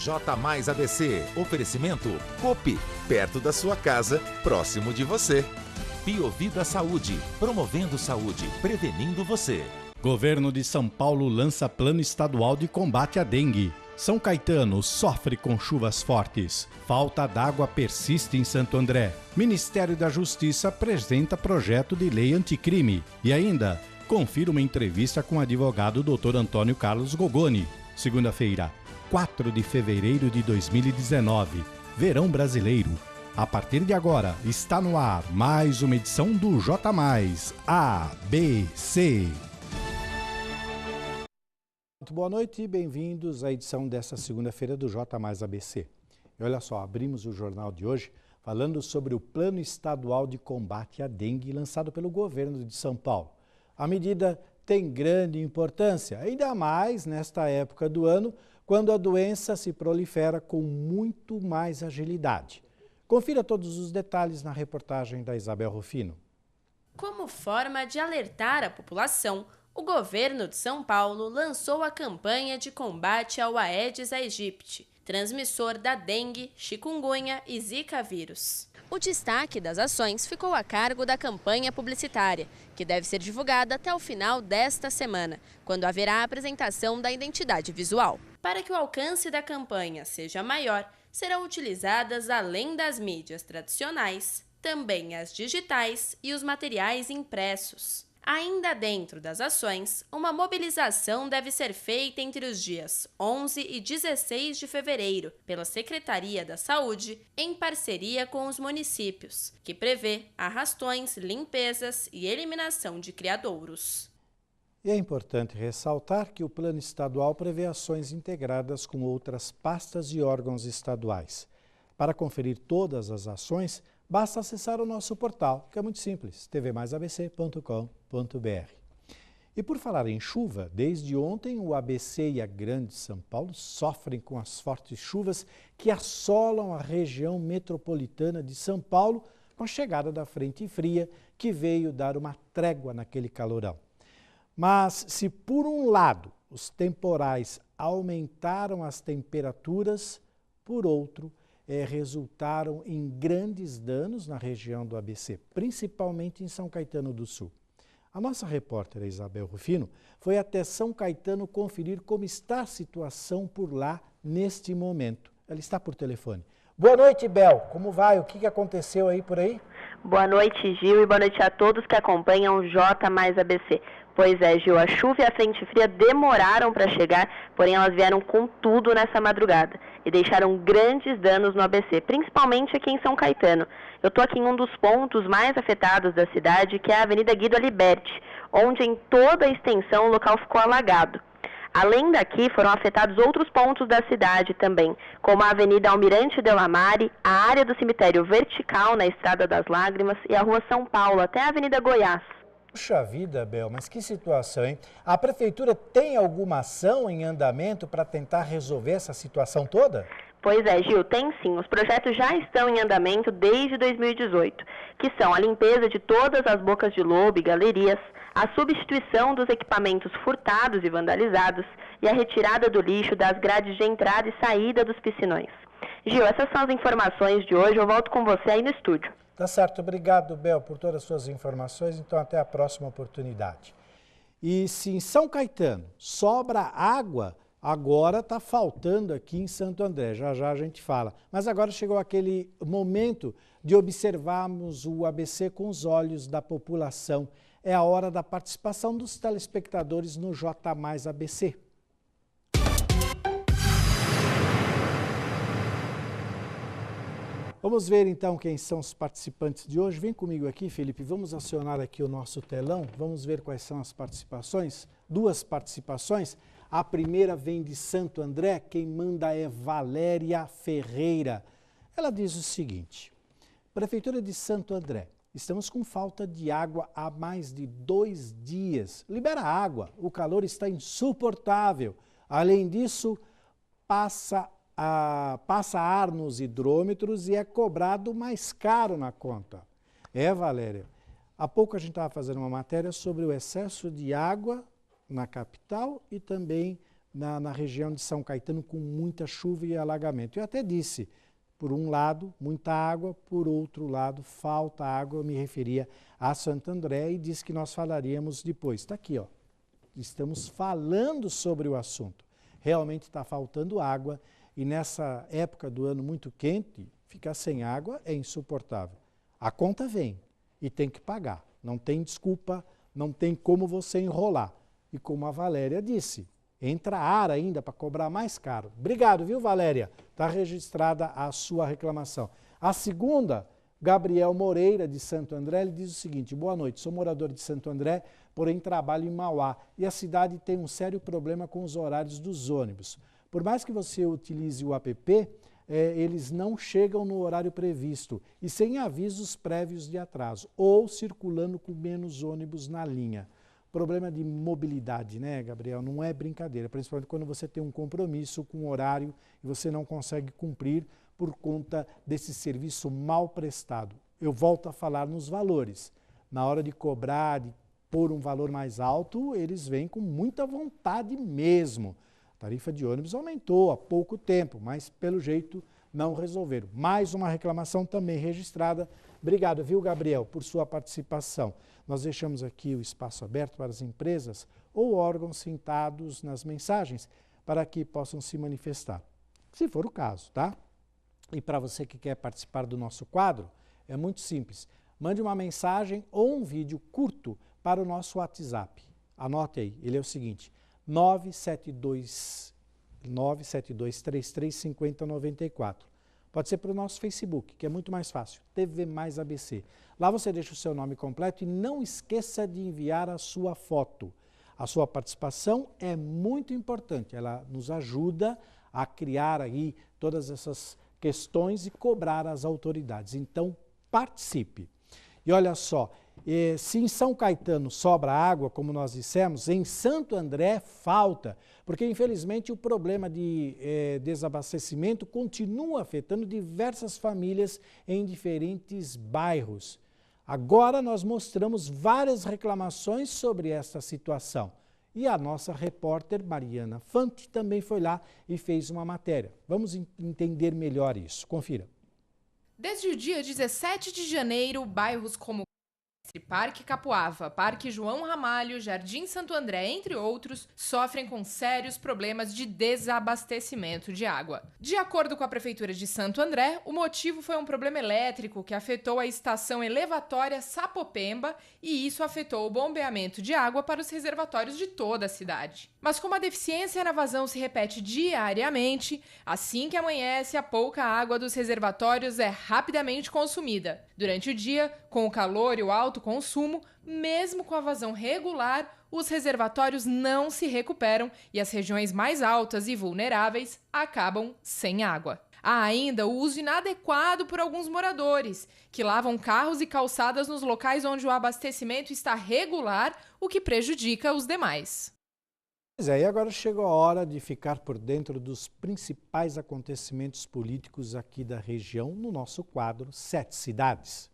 J mais ABC. Oferecimento Copi, perto da sua casa, próximo de você. Biovida Saúde, promovendo saúde, prevenindo você. Governo de São Paulo lança plano estadual de combate à dengue. São Caetano sofre com chuvas fortes. Falta d'água persiste em Santo André. Ministério da Justiça apresenta projeto de lei anticrime. E ainda, confira uma entrevista com o advogado Dr. Antônio Carlos Gogoni. Segunda-feira, 4 de fevereiro de 2019. Verão brasileiro. A partir de agora, está no ar mais uma edição do J+, ABC. Muito boa noite e bem-vindos à edição desta segunda-feira do J+, ABC. E olha só, abrimos o jornal de hoje falando sobre o Plano Estadual de Combate à Dengue lançado pelo governo de São Paulo. A medida tem grande importância, ainda mais nesta época do ano, quando a doença se prolifera com muito mais agilidade. Confira todos os detalhes na reportagem da Isabel Rufino. Como forma de alertar a população, o governo de São Paulo lançou a campanha de combate ao Aedes aegypti, transmissor da dengue, chikungunya e zika vírus. O destaque das ações ficou a cargo da campanha publicitária, que deve ser divulgada até o final desta semana, quando haverá a apresentação da identidade visual. Para que o alcance da campanha seja maior, serão utilizadas, além das mídias tradicionais, também as digitais e os materiais impressos. Ainda dentro das ações, uma mobilização deve ser feita entre os dias 11 e 16 de fevereiro pela Secretaria da Saúde, em parceria com os municípios, que prevê arrastões, limpezas e eliminação de criadouros. E é importante ressaltar que o plano estadual prevê ações integradas com outras pastas e órgãos estaduais. Para conferir todas as ações, basta acessar o nosso portal, que é muito simples, tvmaisabc.com.br. E por falar em chuva, desde ontem o ABC e a Grande São Paulo sofrem com as fortes chuvas que assolam a região metropolitana de São Paulo com a chegada da frente fria que veio dar uma trégua naquele calorão. Mas se por um lado os temporais aumentaram as temperaturas, por outro, resultaram em grandes danos na região do ABC, principalmente em São Caetano do Sul. A nossa repórter Isabel Rufino foi até São Caetano conferir como está a situação por lá neste momento. Ela está por telefone. Boa noite, Bel. Como vai? O que aconteceu aí por aí? Boa noite, Gil, e boa noite a todos que acompanham o J mais ABC. Pois é, Gil, a chuva e a frente fria demoraram para chegar, porém elas vieram com tudo nessa madrugada e deixaram grandes danos no ABC, principalmente aqui em São Caetano. Eu estou aqui em um dos pontos mais afetados da cidade, que é a Avenida Guido Aliberti, onde em toda a extensão o local ficou alagado. Além daqui, foram afetados outros pontos da cidade também, como a Avenida Almirante Delamare, a área do cemitério Vertical na Estrada das Lágrimas e a Rua São Paulo, até a Avenida Goiás. Puxa vida, Bel, mas que situação, hein? A prefeitura tem alguma ação em andamento para tentar resolver essa situação toda? Pois é, Gil, tem sim. Os projetos já estão em andamento desde 2018, que são a limpeza de todas as bocas de lobo e galerias, a substituição dos equipamentos furtados e vandalizados e a retirada do lixo das grades de entrada e saída dos piscinões. Gil, essas são as informações de hoje. Eu volto com você aí no estúdio. Tá certo. Obrigado, Bel, por todas as suas informações. Então, até a próxima oportunidade. E se em São Caetano sobra água, agora está faltando aqui em Santo André. Já já a gente fala. Mas agora chegou aquele momento de observarmos o ABC com os olhos da população. É a hora da participação dos telespectadores no J+ ABC. Vamos ver então quem são os participantes de hoje. Vem comigo aqui, Felipe, vamos acionar aqui o nosso telão, vamos ver quais são as participações. 2 participações. A primeira vem de Santo André, quem manda é Valéria Ferreira. Ela diz o seguinte: Prefeitura de Santo André, estamos com falta de água há mais de 2 dias. Libera água, o calor está insuportável. Além disso, passa ar nos hidrômetros e é cobrado mais caro na conta. Valéria, há pouco a gente estava fazendo uma matéria sobre o excesso de água na capital e também na região de São Caetano com muita chuva e alagamento. Eu até disse, por um lado, muita água, por outro lado, falta água. Eu me referia a Santo André e disse que nós falaríamos depois. Está aqui, ó. Estamos falando sobre o assunto. Realmente está faltando água e nessa época do ano muito quente, ficar sem água é insuportável. A conta vem e tem que pagar. Não tem desculpa, não tem como você enrolar. E como a Valéria disse, entra ar ainda para cobrar mais caro. Obrigado, viu, Valéria? Está registrada a sua reclamação. A segunda, Gabriel Moreira, de Santo André, ele diz o seguinte: boa noite, sou morador de Santo André, porém trabalho em Mauá e a cidade tem um sério problema com os horários dos ônibus. Por mais que você utilize o app, eles não chegam no horário previsto e sem avisos prévios de atraso ou circulando com menos ônibus na linha. Problema de mobilidade, né, Gabriel? Não é brincadeira, principalmente quando você tem um compromisso com o horário e você não consegue cumprir por conta desse serviço mal prestado. Eu volto a falar nos valores. Na hora de cobrar, de pôr um valor mais alto, eles vêm com muita vontade mesmo. A tarifa de ônibus aumentou há pouco tempo, mas pelo jeito não resolveram. Mais uma reclamação também registrada. Obrigado, viu, Gabriel, por sua participação. Nós deixamos aqui o espaço aberto para as empresas ou órgãos citados nas mensagens para que possam se manifestar, se for o caso, tá? E para você que quer participar do nosso quadro, é muito simples. Mande uma mensagem ou um vídeo curto para o nosso WhatsApp. Anote aí, ele é o seguinte: 972335094. Pode ser para o nosso Facebook, que é muito mais fácil, TV Mais ABC. Lá você deixa o seu nome completo e não esqueça de enviar a sua foto. A sua participação é muito importante, ela nos ajuda a criar aí todas essas questões e cobrar as autoridades. Então, participe. E olha só, se em São Caetano sobra água, como nós dissemos, em Santo André falta, porque infelizmente o problema de desabastecimento continua afetando diversas famílias em diferentes bairros. Agora nós mostramos várias reclamações sobre esta situação. E a nossa repórter Mariana Fante também foi lá e fez uma matéria. Vamos entender melhor isso. Confira. Desde o dia 17 de janeiro, bairros como Parque Capuava, Parque João Ramalho, Jardim Santo André, entre outros, sofrem com sérios problemas de desabastecimento de água. De acordo com a Prefeitura de Santo André, o motivo foi um problema elétrico que afetou a estação elevatória Sapopemba e isso afetou o bombeamento de água para os reservatórios de toda a cidade. Mas como a deficiência na vazão se repete diariamente, assim que amanhece, a pouca água dos reservatórios é rapidamente consumida. Durante o dia, com o calor e o alto consumo, mesmo com a vazão regular, os reservatórios não se recuperam e as regiões mais altas e vulneráveis acabam sem água. Há ainda o uso inadequado por alguns moradores, que lavam carros e calçadas nos locais onde o abastecimento está regular, o que prejudica os demais. Pois é, e agora chegou a hora de ficar por dentro dos principais acontecimentos políticos aqui da região no nosso quadro 7 Cidades.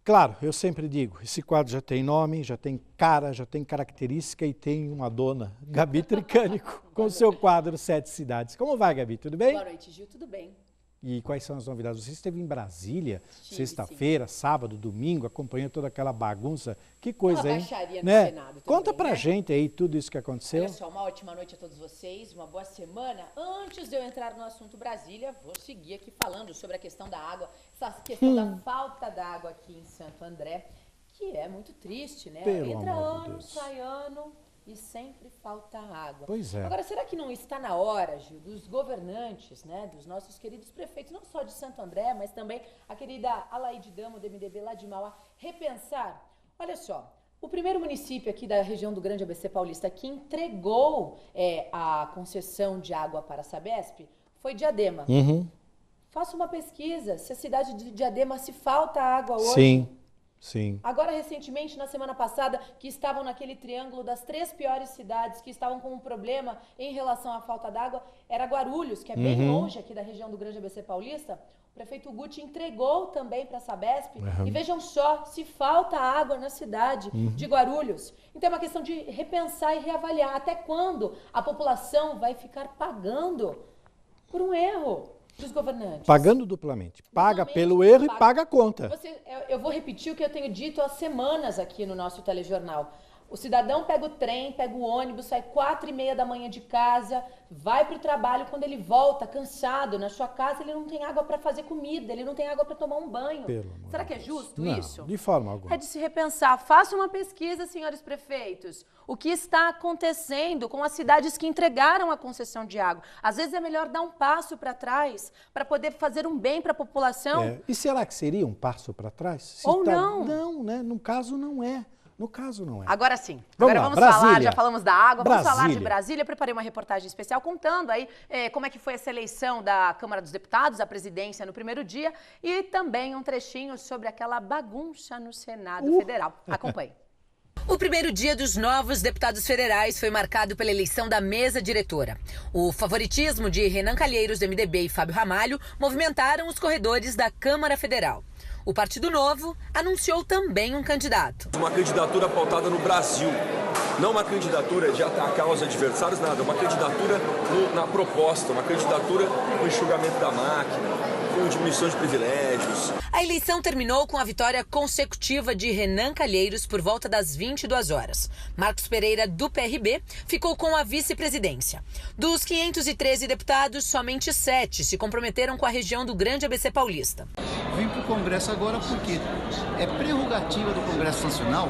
Claro, eu sempre digo, esse quadro já tem nome, já tem cara, já tem característica e tem uma dona, Gabi Tricânico, com o seu quadro 7 Cidades. Como vai, Gabi? Tudo bem? Boa noite, Gil. Tudo bem? E quais são as novidades? Você esteve em Brasília, sexta-feira, sábado, domingo, acompanhou toda aquela bagunça. Que coisa, hein? Baixaria no né? Senado Conta também, pra né? gente aí tudo isso que aconteceu. Olha só, uma ótima noite a todos vocês, uma boa semana. Antes de eu entrar no assunto Brasília, vou seguir aqui falando sobre a questão da água, essa questão da falta d'água aqui em Santo André, que é muito triste, né? Pelo Entra amor de ano, Deus. sai ano e sempre falta água. Pois é. Agora, será que não está na hora, Gil, dos governantes, né, dos nossos queridos prefeitos, não só de Santo André, mas também a querida Alaide Damo, do MDB lá de Mauá, repensar? Olha só, o primeiro município aqui da região do Grande ABC Paulista que entregou a concessão de água para a Sabesp foi Diadema. Uhum. Faça uma pesquisa se a cidade de Diadema se falta água hoje. Sim. Sim. Agora, recentemente, na semana passada, que estavam naquele triângulo das 3 piores cidades que estavam com um problema em relação à falta d'água, era Guarulhos, que é bem longe aqui da região do Grande ABC Paulista. O prefeito Guti entregou também para a Sabesp. E vejam só, se falta água na cidade de Guarulhos. Então é uma questão de repensar e reavaliar até quando a população vai ficar pagando por um erro dos governantes. Pagando duplamente. Paga pelo erro e paga a conta. Eu vou repetir o que eu tenho dito há semanas aqui no nosso telejornal. O cidadão pega o trem, pega o ônibus, sai 4h30 da manhã de casa, vai para o trabalho. Quando ele volta cansado na sua casa, ele não tem água para fazer comida, ele não tem água para tomar um banho. Será que é justo isso? De forma alguma. É de se repensar. Faça uma pesquisa, senhores prefeitos. O que está acontecendo com as cidades que entregaram a concessão de água? Às vezes é melhor dar um passo para trás para poder fazer um bem para a população. E será que seria um passo para trás? Ou não? Não, né? No caso não é. No caso, não é. Agora sim. Agora vamos Brasília. falar, já falamos da água, vamos Brasília. falar de Brasília. Eu preparei uma reportagem especial contando aí como é que foi essa eleição da Câmara dos Deputados, a presidência no primeiro dia, e também um trechinho sobre aquela bagunça no Senado Federal. Acompanhe. O primeiro dia dos novos deputados federais foi marcado pela eleição da mesa diretora. O favoritismo de Renan Calheiros, do MDB, e Fábio Ramalho movimentaram os corredores da Câmara Federal. O Partido Novo anunciou também um candidato. Uma candidatura pautada no Brasil, não uma candidatura de atacar os adversários, nada, uma candidatura na proposta, uma candidatura no enxugamento da máquina, com diminuição de privilégios. A eleição terminou com a vitória consecutiva de Renan Calheiros por volta das 22 horas. Marcos Pereira, do PRB, ficou com a vice-presidência. Dos 513 deputados, somente 7 se comprometeram com a região do Grande ABC Paulista. Vim para o Congresso agora porque é prerrogativa do Congresso Nacional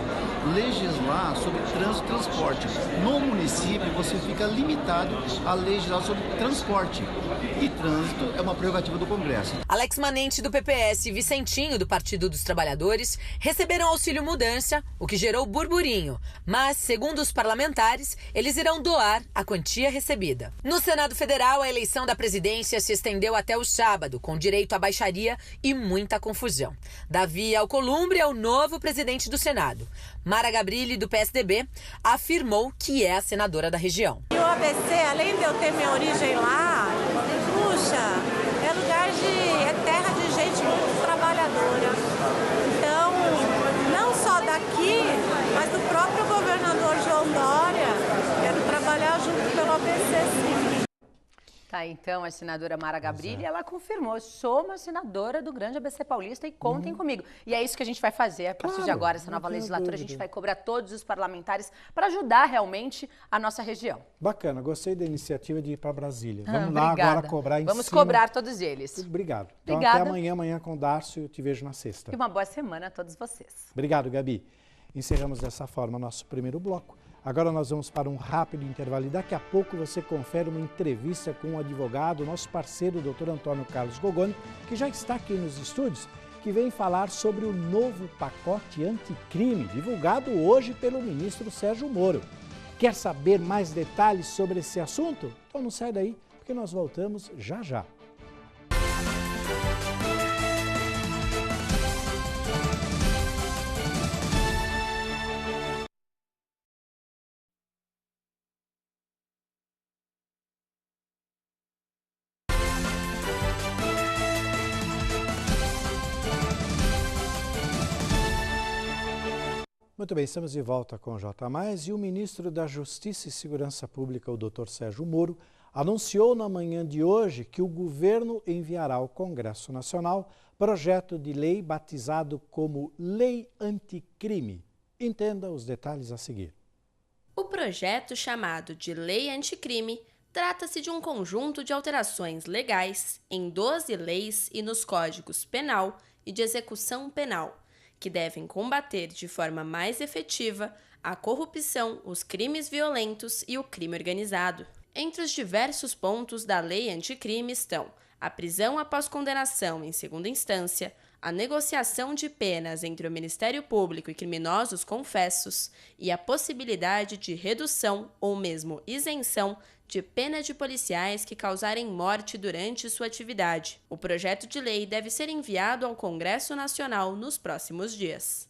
legislar sobre trânsito e transporte. No município, você fica limitado a legislar sobre transporte. E trânsito é uma prerrogativa do Congresso. Alex Manente, do PPS, e Vicentinho, do Partido dos Trabalhadores, receberam auxílio mudança, o que gerou burburinho. Mas, segundo os parlamentares, eles irão doar a quantia recebida. No Senado Federal, a eleição da presidência se estendeu até o sábado, com direito à baixaria e muita confusão. Davi Alcolumbre é o novo presidente do Senado. Mara Gabrilli, do PSDB, afirmou que é a senadora da região. E o ABC, além de eu ter minha origem lá, puxa, é lugar é terra de gente muito trabalhadora. Então, não só daqui, mas do próprio governador João Dória, quero trabalhar junto pelo ABC, sim. Tá, então, a senadora Mara Gabrilli, ela confirmou, sou uma senadora do Grande ABC Paulista e contem comigo. E é isso que a gente vai fazer a partir de agora, essa nova legislatura. A gente vai cobrar todos os parlamentares para ajudar realmente a nossa região. Bacana, gostei da iniciativa de ir para Brasília. Vamos lá agora cobrar em Vamos cima. cobrar todos eles. Obrigado. Então, Obrigada. até amanhã com o Darcio, eu te vejo na sexta. E uma boa semana a todos vocês. Obrigado, Gabi. Encerramos dessa forma nosso primeiro bloco. Agora nós vamos para um rápido intervalo e daqui a pouco você confere uma entrevista com o advogado, nosso parceiro, o Dr. Antônio Carlos Gogoni, que já está aqui nos estúdios, que vem falar sobre o novo pacote anticrime, divulgado hoje pelo ministro Sérgio Moro. Quer saber mais detalhes sobre esse assunto? Então não sai daí, porque nós voltamos já já. Muito bem, estamos de volta com o J+, e o ministro da Justiça e Segurança Pública, o Dr. Sérgio Moro, anunciou na manhã de hoje que o governo enviará ao Congresso Nacional projeto de lei batizado como Lei Anticrime. Entenda os detalhes a seguir. O projeto, chamado de Lei Anticrime, trata-se de um conjunto de alterações legais em 12 leis e nos códigos penal e de execução penal, que devem combater de forma mais efetiva a corrupção, os crimes violentos e o crime organizado. Entre os diversos pontos da lei anticrime estão a prisão após condenação em segunda instância, a negociação de penas entre o Ministério Público e criminosos confessos e a possibilidade de redução ou mesmo isenção de pena de policiais que causarem morte durante sua atividade. O projeto de lei deve ser enviado ao Congresso Nacional nos próximos dias.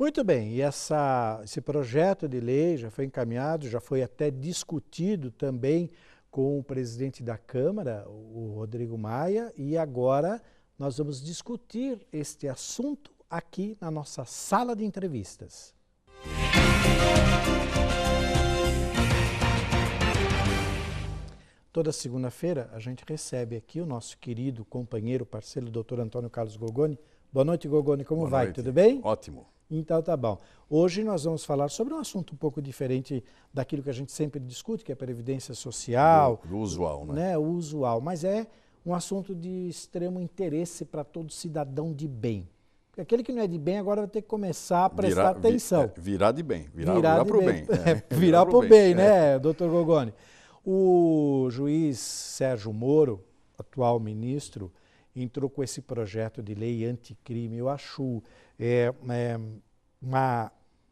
Muito bem, e esse projeto de lei já foi encaminhado, já foi até discutido também com o presidente da Câmara, o Rodrigo Maia, e agora nós vamos discutir este assunto aqui na nossa sala de entrevistas. Toda segunda-feira a gente recebe aqui o nosso querido companheiro, parceiro, doutor Antônio Carlos Gogoni. Boa noite, Gogoni, como vai? Noite. Tudo bem? Ótimo. Então tá bom. Hoje nós vamos falar sobre um assunto um pouco diferente daquilo que a gente sempre discute, que é a previdência social. Do usual, né? O usual, mas é um assunto de extremo interesse para todo cidadão de bem. Porque aquele que não é de bem agora vai ter que começar a prestar atenção. Virar de bem, virar para o bem. Virar para o bem, né, doutor Gogoni? O juiz Sérgio Moro, atual ministro, entrou com esse projeto de lei anticrime. Eu acho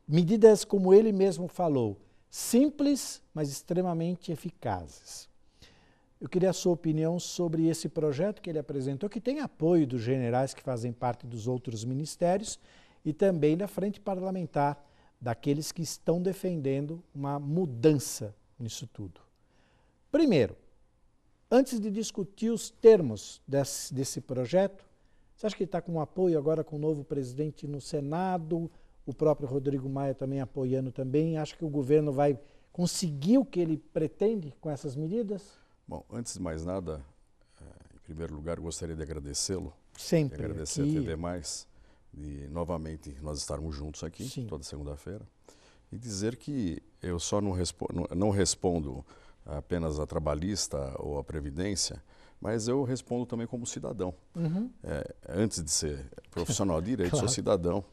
medidas, como ele mesmo falou, simples, mas extremamente eficazes. Eu queria a sua opinião sobre esse projeto que ele apresentou, que tem apoio dos generais que fazem parte dos outros ministérios e também da frente parlamentar, daqueles que estão defendendo uma mudança nisso tudo. Primeiro, antes de discutir os termos desse projeto, você acha que ele está com apoio agora com o novo presidente no Senado, o próprio Rodrigo Maia também apoiando também? Acha que o governo vai conseguir o que ele pretende com essas medidas? Bom, antes de mais nada, em primeiro lugar, gostaria de agradecê-lo. Sempre. E agradecer a TV Mais, de novamente nós estarmos juntos aqui, Sim. toda segunda-feira. E dizer que eu só não respondo apenas a trabalhista ou a previdência, mas eu respondo também como cidadão. Uhum. Antes de ser profissional de direito, Claro. sou cidadão.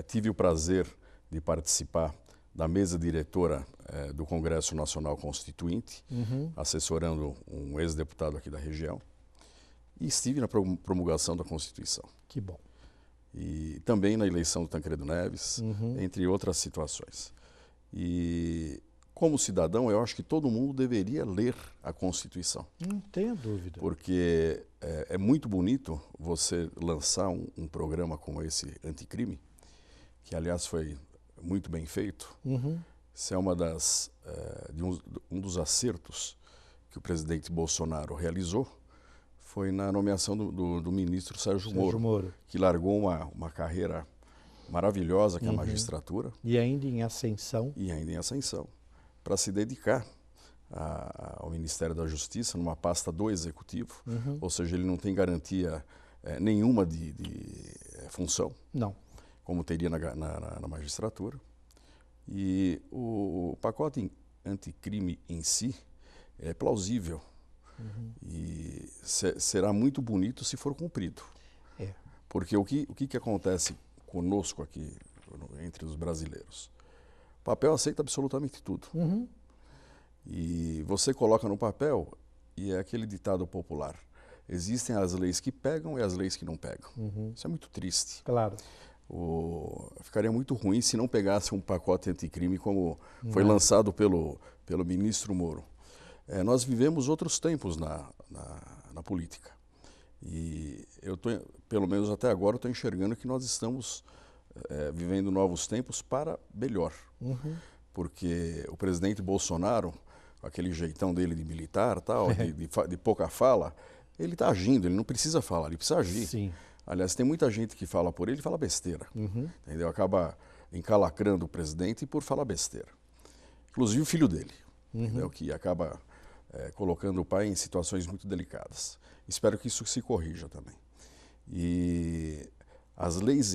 Tive o prazer de participar da mesa diretora do Congresso Nacional Constituinte, assessorando um ex-deputado aqui da região, e estive na promulgação da Constituição. Que bom. E também na eleição do Tancredo Neves, entre outras situações. E como cidadão, eu acho que todo mundo deveria ler a Constituição. Não tenha dúvida. Porque é muito bonito você lançar um programa como esse anticrime, que aliás foi muito bem feito. Isso é um dos acertos que o presidente Bolsonaro realizou, foi na nomeação do ministro Sérgio Moro, que largou uma carreira maravilhosa, que é a magistratura. E ainda em ascensão. Para se dedicar ao Ministério da Justiça, numa pasta do Executivo, ou seja, ele não tem garantia nenhuma de função, Não. como teria na magistratura. E o pacote anticrime em si é plausível e será muito bonito se for cumprido. Porque o que acontece conosco aqui, entre os brasileiros? O papel aceita absolutamente tudo. E você coloca no papel, e é aquele ditado popular, existem as leis que pegam e as leis que não pegam. Isso é muito triste. Claro. Ficaria muito ruim se não pegasse um pacote anticrime como foi lançado pelo ministro Moro. Nós vivemos outros tempos na política. E pelo menos até agora, estou enxergando que nós estamos vivendo novos tempos para melhor. Porque o presidente Bolsonaro, aquele jeitão dele de militar, tal, de pouca fala, ele está agindo, ele não precisa falar, ele precisa agir. Sim. Aliás, tem muita gente que fala por ele e fala besteira. Entendeu? Acaba encalacrando o presidente por falar besteira. Inclusive o filho dele, entendeu? Que acaba colocando o pai em situações muito delicadas. Espero que isso se corrija também. E as leis,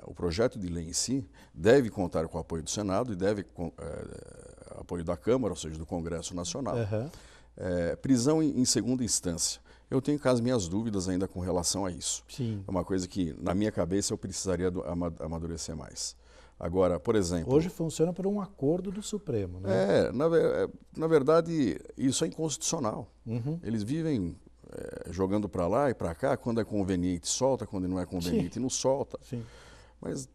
o projeto de lei em si deve contar com o apoio do Senado e deve apoio da Câmara, ou seja, do Congresso Nacional. Prisão em segunda instância. Eu tenho as minhas dúvidas ainda com relação a isso. Sim. É uma coisa que, na minha cabeça, eu precisaria amadurecer mais. Agora, por exemplo... Hoje funciona por um acordo do Supremo, né? Na verdade, isso é inconstitucional. Eles vivem jogando para lá e para cá, quando é conveniente solta, quando não é conveniente não solta. Sim. Mas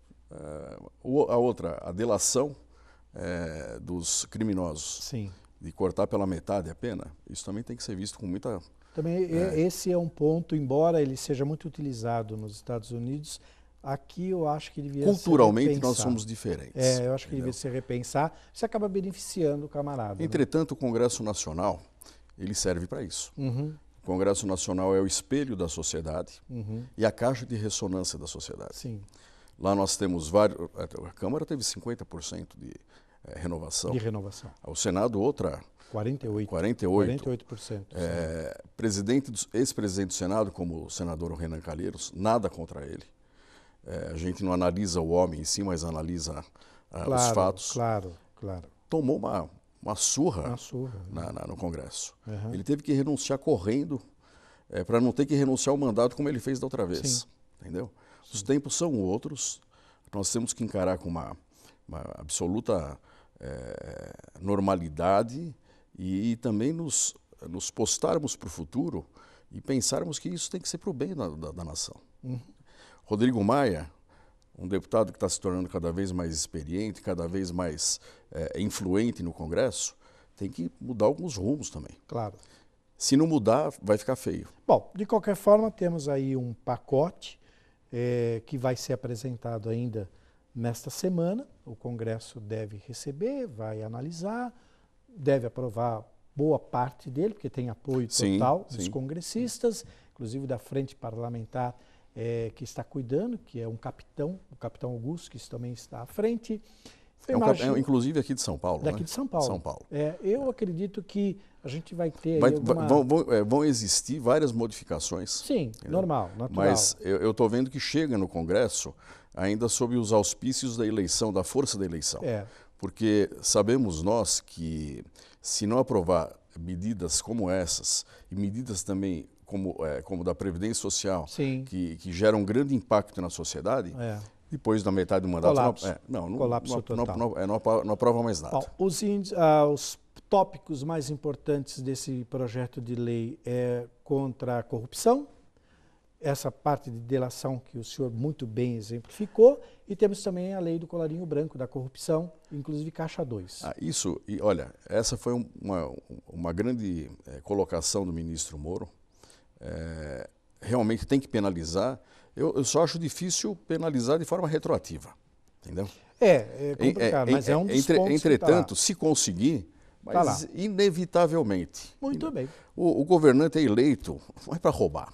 a delação dos criminosos, Sim. de cortar pela metade a pena, isso também tem que ser visto com muita... Também esse é um ponto, embora ele seja muito utilizado nos Estados Unidos, aqui eu acho que devia Culturalmente nós somos diferentes. Eu acho que devia se repensar, você acaba beneficiando o camarada. Entretanto, o Congresso Nacional, ele serve para isso. O Congresso Nacional é o espelho da sociedade e a caixa de ressonância da sociedade. Sim. Lá nós temos vários... A Câmara teve 50% de renovação. De renovação. O Senado, outra... 48%. Ex-presidente do Senado, como o senador Renan Calheiros, nada contra ele. A gente não analisa o homem em si, mas analisa os fatos. Claro. Tomou uma surra no Congresso. Ele teve que renunciar correndo para não ter que renunciar ao mandato como ele fez da outra vez. Sim. Entendeu? Sim. Os tempos são outros. Nós temos que encarar com uma absoluta normalidade e também nos postarmos para o futuro e pensarmos que isso tem que ser para o bem da nação. Rodrigo Maia, um deputado que está se tornando cada vez mais experiente, cada vez mais influente no Congresso, tem que mudar alguns rumos também. Claro. Se não mudar, vai ficar feio. Bom, de qualquer forma, temos aí um pacote que vai ser apresentado ainda nesta semana. O Congresso deve receber, vai analisar, deve aprovar boa parte dele, porque tem apoio total dos congressistas, inclusive da frente parlamentar que está cuidando, que é o capitão Augusto, que também está à frente. Inclusive aqui de São Paulo. Daqui né? de São Paulo. Eu acredito que a gente vai ter... Vão existir várias modificações. Sim, normal, natural. Mas eu estou vendo que chega no Congresso ainda sob os auspícios da eleição, da força da eleição. Porque sabemos nós que se não aprovar medidas como essas e medidas também como da Previdência Social, que geram um grande impacto na sociedade, depois da metade do mandato... Colapso total. Não aprova mais nada. Bom, os tópicos mais importantes desse projeto de lei é contra a corrupção, essa parte de delação que o senhor muito bem exemplificou, e temos também a lei do colarinho branco, da corrupção, inclusive Caixa 2. Olha, essa foi uma grande colocação do ministro Moro. Realmente tem que penalizar. Eu só acho difícil penalizar de forma retroativa, entendeu? É complicado, mas é um dos pontos. Entretanto, se conseguir, mas inevitavelmente. Muito bem. O governante é eleito, não é para roubar.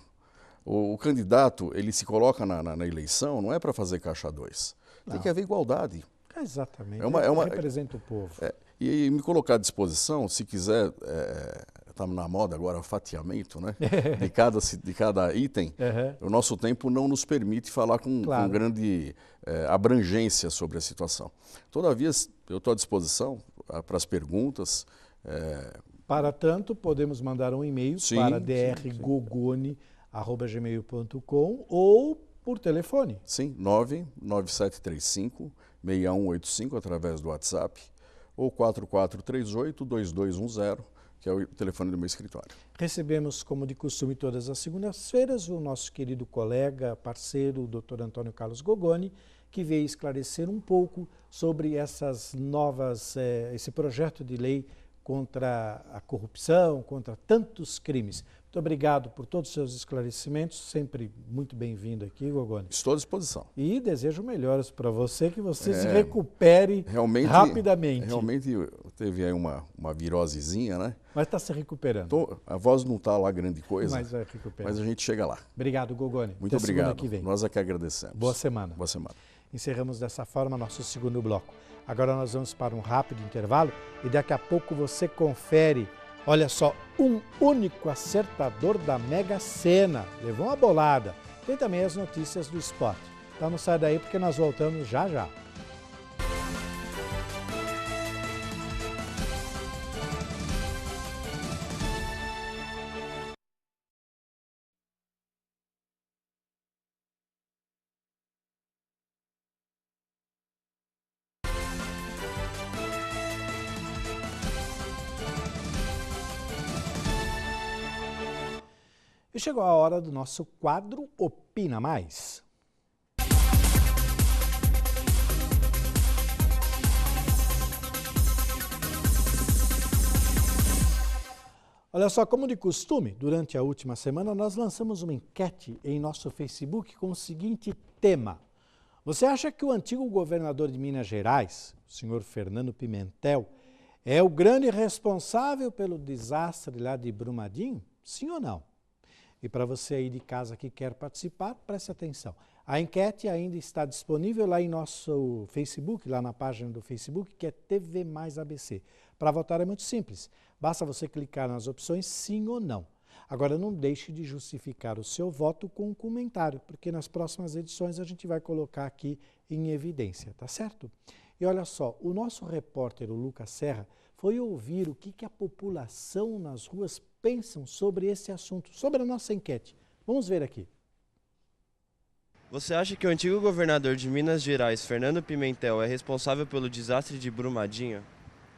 O candidato, ele se coloca na eleição, não é para fazer Caixa 2. Tem que haver igualdade. Exatamente. Representa o povo. E me colocar à disposição, se quiser, está na moda agora o fatiamento, né? de cada item, o nosso tempo não nos permite falar com grande abrangência sobre a situação. Todavia, eu estou à disposição para as perguntas. Para tanto, podemos mandar um e-mail para drgogoni@gmail.com ou por telefone. Sim, 99735-6185 através do WhatsApp ou 4438-2210, que é o telefone do meu escritório. Recebemos, como de costume, todas as segundas-feiras, o nosso querido colega, parceiro, o Dr. Antônio Carlos Gogoni, que veio esclarecer um pouco sobre esse projeto de lei contra a corrupção, contra tantos crimes. Muito obrigado por todos os seus esclarecimentos, sempre muito bem-vindo aqui, Gogoni. Estou à disposição. E desejo melhoras para você, que você se recupere rapidamente. Realmente teve aí uma virosezinha, né? Mas está se recuperando. A voz não está lá grande coisa, mas vai recuperar. Mas a gente chega lá. Obrigado, Gogoni. Muito obrigado. Que vem. Nós é que agradecemos. Boa semana. Boa semana. Encerramos dessa forma nosso segundo bloco. Agora nós vamos para um rápido intervalo e daqui a pouco você confere, olha só, um único acertador da Mega Sena. Levou uma bolada. Tem também as notícias do esporte. Então não sai daí porque nós voltamos já já. E chegou a hora do nosso quadro Opina Mais. Olha só, como de costume, durante a última semana nós lançamos uma enquete em nosso Facebook com o seguinte tema: Você acha que o antigo governador de Minas Gerais, o senhor Fernando Pimentel, é o grande responsável pelo desastre lá de Brumadinho? Sim ou não? E para você aí de casa que quer participar, preste atenção. A enquete ainda está disponível lá em nosso Facebook, lá na página do Facebook, que é TV Mais ABC. Para votar é muito simples. Basta você clicar nas opções sim ou não. Agora, não deixe de justificar o seu voto com um comentário, porque nas próximas edições a gente vai colocar aqui em evidência, tá certo? E olha só, o nosso repórter, o Lucas Serra, foi ouvir o que a população nas ruas pensam sobre esse assunto, sobre a nossa enquete. Vamos ver aqui. Você acha que o antigo governador de Minas Gerais, Fernando Pimentel, é responsável pelo desastre de Brumadinho?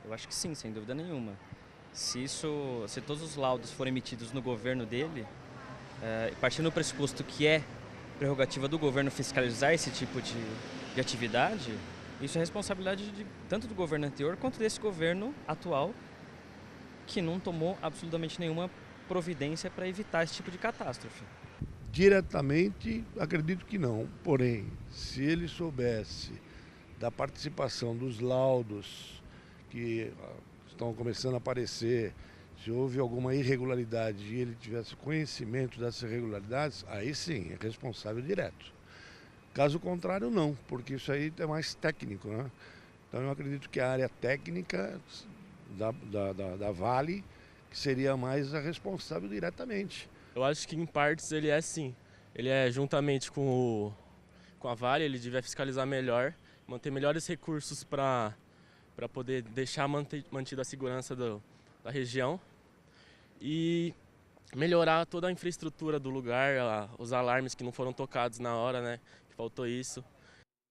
Eu acho que sim, sem dúvida nenhuma. Se todos os laudos forem emitidos no governo dele, partindo do pressuposto que é prerrogativa do governo fiscalizar esse tipo de atividade, isso é responsabilidade tanto do governo anterior quanto desse governo atual, que não tomou absolutamente nenhuma providência para evitar esse tipo de catástrofe. Diretamente, acredito que não. Porém, se ele soubesse da participação dos laudos que estão começando a aparecer, se houve alguma irregularidade e ele tivesse conhecimento dessas irregularidades, aí sim, é responsável direto. Caso contrário, não, porque isso aí é mais técnico, né? Então eu acredito que a área técnica da Vale que seria mais a responsável diretamente. Eu acho que em partes ele é sim. Ele é juntamente com a Vale, ele devia fiscalizar melhor, manter melhores recursos para poder deixar mantida a segurança da região e melhorar toda a infraestrutura do lugar, os alarmes que não foram tocados na hora, né? Que faltou isso.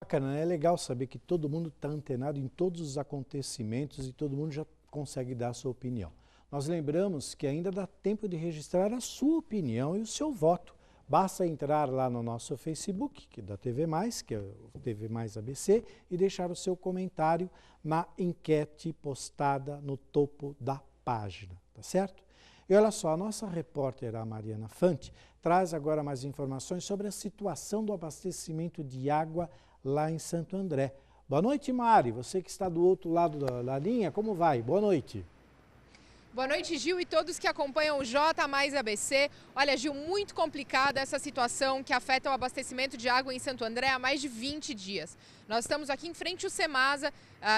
Bacana, é legal saber que todo mundo está antenado em todos os acontecimentos e todo mundo já consegue dar a sua opinião. Nós lembramos que ainda dá tempo de registrar a sua opinião e o seu voto. Basta entrar lá no nosso Facebook, que é da TV Mais, que é o TV Mais ABC, e deixar o seu comentário na enquete postada no topo da página, tá certo? E olha só, a nossa repórter, a Mariana Fante, traz agora mais informações sobre a situação do abastecimento de água lá em Santo André. Boa noite, Mari. Você que está do outro lado da linha, como vai? Boa noite. Boa noite, Gil, e todos que acompanham o J Mais ABC. Olha, Gil, muito complicada essa situação que afeta o abastecimento de água em Santo André há mais de 20 dias. Nós estamos aqui em frente ao Semasa,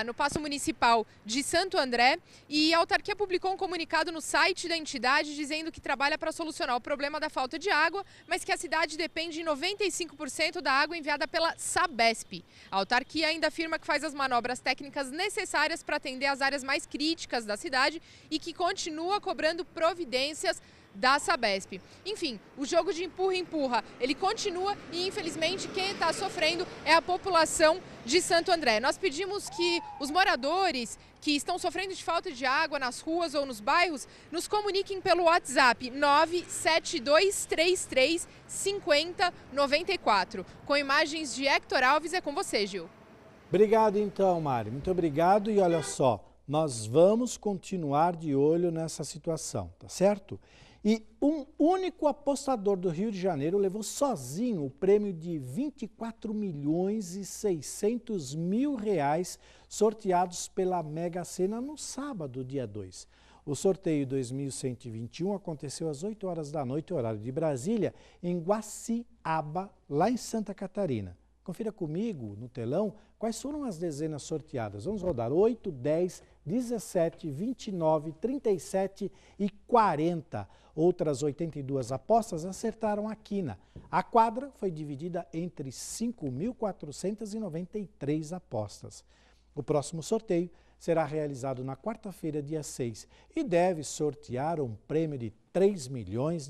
no Paço Municipal de Santo André, e a autarquia publicou um comunicado no site da entidade dizendo que trabalha para solucionar o problema da falta de água, mas que a cidade depende de 95% da água enviada pela Sabesp. A autarquia ainda afirma que faz as manobras técnicas necessárias para atender as áreas mais críticas da cidade e que continua cobrando providências da Sabesp. Enfim, o jogo de empurra-empurra, ele continua e infelizmente quem está sofrendo é a população de Santo André. Nós pedimos que os moradores que estão sofrendo de falta de água nas ruas ou nos bairros nos comuniquem pelo WhatsApp 97233 5094. Com imagens de Hector Alves, é com você, Gil. Obrigado então, Mari. Muito obrigado e olha só, nós vamos continuar de olho nessa situação, tá certo? E um único apostador do Rio de Janeiro levou sozinho o prêmio de R$24.600.000 sorteados pela Mega Sena no sábado, dia 2. O sorteio 2121 aconteceu às 8 horas da noite, horário de Brasília, em Guaciaba, lá em Santa Catarina. Confira comigo no telão quais foram as dezenas sorteadas. Vamos rodar 8, 10, 17, 29, 37 e 40. Outras 82 apostas acertaram a quina. A quadra foi dividida entre 5.493 apostas. O próximo sorteio será realizado na quarta-feira, dia 6, e deve sortear um prêmio de R$3 milhões.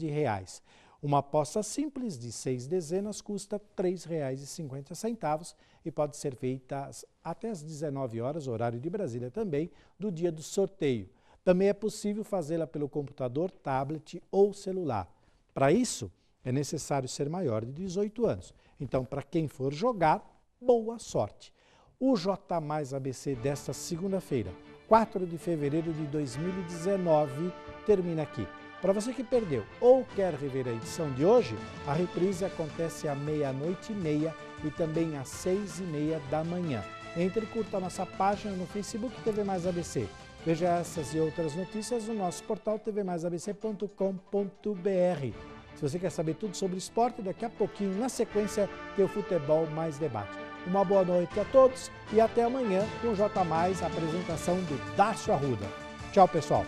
Uma aposta simples de 6 dezenas custa R$ 3,50 e pode ser feita até às 19 horas, horário de Brasília também, do dia do sorteio. Também é possível fazê-la pelo computador, tablet ou celular. Para isso, é necessário ser maior de 18 anos. Então, para quem for jogar, boa sorte. O J Mais ABC desta segunda-feira, 4 de fevereiro de 2019, termina aqui. Para você que perdeu ou quer rever a edição de hoje, a reprise acontece à 00:30 e também às 6:30 da manhã. Entre e curta a nossa página no Facebook TV Mais ABC. Veja essas e outras notícias no nosso portal tvmaisabc.com.br. Se você quer saber tudo sobre esporte, daqui a pouquinho, na sequência, tem o Futebol Mais Debate. Uma boa noite a todos e até amanhã com o J+, a apresentação do Dácio Arruda. Tchau, pessoal!